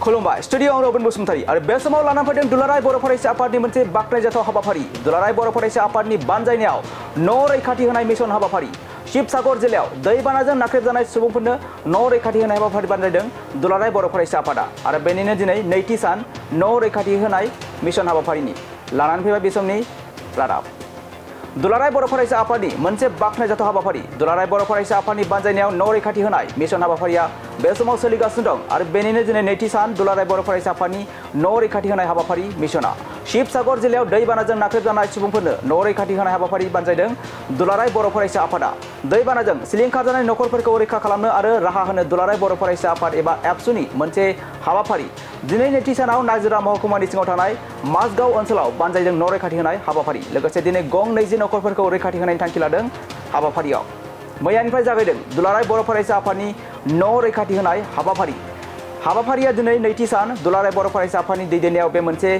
खुलुमबाय स्टुडियोआव रबिन बसुमतारी आरो बे समाव लाना फैदों दुलाराय बर' फरायसा आफादनि मोनसे बाख्नायजाथाव हाबाफारि दुलाराय बर' फरायसा आफादनि बानजायनायाव न' रैखाथि होनाय मिशन हाबाफारि शिबसागर जिल्लायाव दैबानाजों नाख्रेबजानाय सुबुंफोरनो न' रैखाथि होनाय हाबाफारि बानजायदों दुलाराय बर' फरायसा आफादा आरो बेनिनो दिनै नैथि सान न' रैखाथि होनाय मिशन हाबाफारिनि लानानै फैबाय बे समनि रादाब दुलाराय बर' फरायसा आफादनि मोनसे बाख्नायजाथाव हाबाफारि दुलाराय बर' फरायसा आफादनि बानजायनायाव न' रैखाथि होनाय मिशन हाबाफारिया बे समाव सोलिगासिनो दं आरो बेनिनो दिनै नैथि सान दुलाराय बर' फरायसा आफादनि न' रैखाथि होनाय हाबाफारि मिशना शिबसागर जिल्लायाव दैबानाजों नाख्रेबजानाय सुबुंफोरनो न' रैखाथि होनाय हाबाफारि बानजायदों दुलाराय बर' फरायसा आफादा दैबानाजों सिलिंखार जानाय नखरफोरखौ रैखा खालामनो आरो राहा होनो दुलाराय बर' फरायसा आफाद एबा एबसुनि मोनसे हाबाफारि दिनै नैथि सानाव नाजिरा महकुमानि सिङाव थानाय माजगाव ओनसोलाव बानजायदों न' रैखाथि होनाय हाबाफारि लोगोसे दिनै गं 20 नखरफोरखौ रैखाथि होनायनि थांखि लादों हाबाफारियाव मैयानिफ्राय जागायदों दुलाराय बर' फरायसा आफादनि न' रैखाथि होनाय हाबाफारिया दिनै नैथि सान दुलाराय बर' फरायसा आफादनि दैदेननायाव बे मोनसे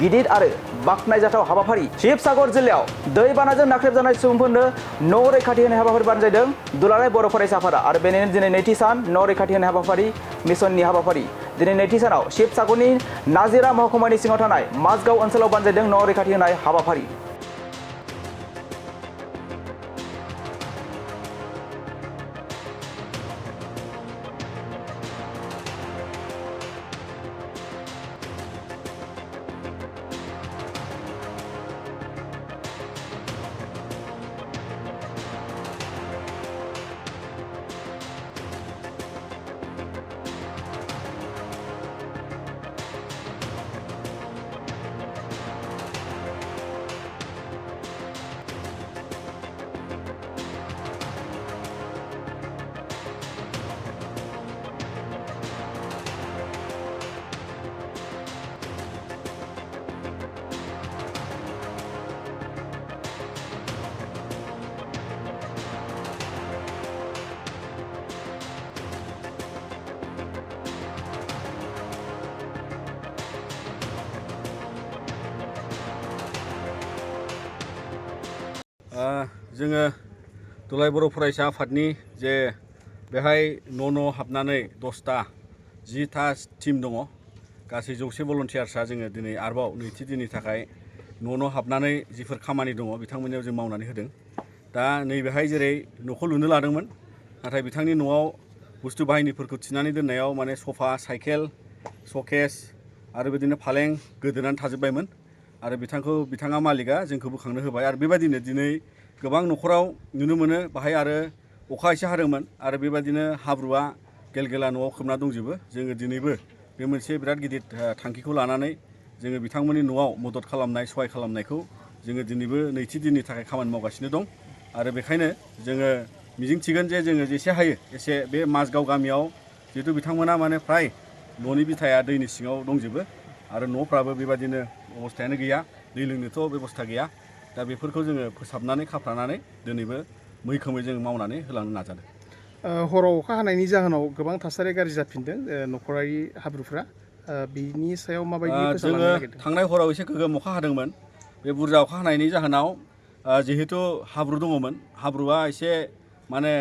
गिदिर आरो बाख्नायजाथाव हाबाफारि शिबसागर जिल्लायाव दैबानाजों नाख्रेबजानाय सुबुंफोरनो न' रैखाथि होनाय हाबाफारि बानजायदों दुलाराय बर' फरायसा आफादा आरो बेनिनो दिनै नैथि सान न' रैखाथि होनाय हाबाफारि मिशननि हाबाफारि दिनै नैथि सानाव शिबसागरनि नाजिरा महकुमानि सिङाव थानाय माजगाव ओनसोलाव बानजायदों न' रैखाथि होनाय हाबाफारि जोङो दुलाराय बर' फरायसा आफादनि जे बेहाय न' हाबनानै 10टा 10टा टीम दङ गासै 100 भलन्टियार्सआ जोङो दिनै आरोबाव नैथि दिननि थाखाय न' हाबनानै जिफोर खामानि दङ बिथांमोननियाव जों मावनानै होदों दा नैबेहाय जेरै न'खौ लुनो लादोंमोन नाथाय बिथांनि न'आव बुस्थु बाहायनायफोरखौ थिनानै दोननायाव माने सफा साइकेल शकेस आरो बिदिनो फालें गोदोनानै थाजोबबायमोन आरो बिथाङा मालिकआ जोंखौ बोखांनो होबाय आरो बेबायदिनो दिनै गोबां न'खराव नुनो मोनो बाहाय आरो अखा एसे हादोंमोन आरो बेबायदिनो हाब्रुआ गेलगेला न'आव खोबना दंजोबो जोङो दिनैबो बे मोनसे बिराद गिदिर थांखिखौ लानानै जोङो बिथांमोननि न'आव मदद खालामनाय सहाय खालामनायखौ जोङो दिनैबो नैथि दिननि थाखाय खामानि मावगासिनो दं आरो बेखायनो जोङो मिजिंथिगोन जे जोङो जेसे हायो एसे बे माजगाव गामियाव जिहेतु बिथांमोना माने फ्राय न'नि बिथाया दैनि सिङाव दंजोबो आरो न'फ्राबो बेबायदिनो अबस्थायानो गैया दै लोंनोथ' बेबस्था गैया दा बेफोरखौ जोङो फोसाबनानै खाफ्रानानै दिनैबो मैखोमै जों मावनानै होलांनो नाजादों हराव अखा हानायनि जाहोनाव गोबां थासारि गाज्रि जाफिनदों नखरारि हाब्रुफ्रा बिनि सायाव माबायदि फोसाबलांनो नागिरदों थांनाय हराव एसे गोगोम अखा हादोंमोन बे बुरजा अखा हानायनि जाहोनाव जिहेतु हाब्रु दङमोन हाब्रुआ एसे माने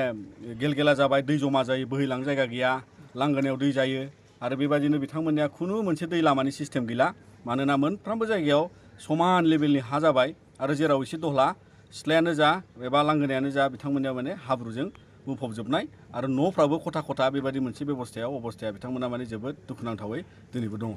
गेलगेला जाबाय दै जमा जायो बोहैलांनो जायगा गैया लांगोनायाव दै जायो आरो बेबायदिनो बिथांमोननिया खुनु मोनसे दै लामानि सिस्टेम गैला मानोना मोनफ्रोमबो जायगायाव समान लेभेलनि हा जाबाय आरो जेराव एसे दहला सिथ्लायानो जा एबा लांगोनायानो जा बिथांमोननिया माने हाब्रुजों बुंफबजोबनाय आरो न'फ्राबो खथा खथा बेबायदि मोनसे अबस्थाया बिथांमोना माने जोबोद दुखुनांथावै दिनैबो दङ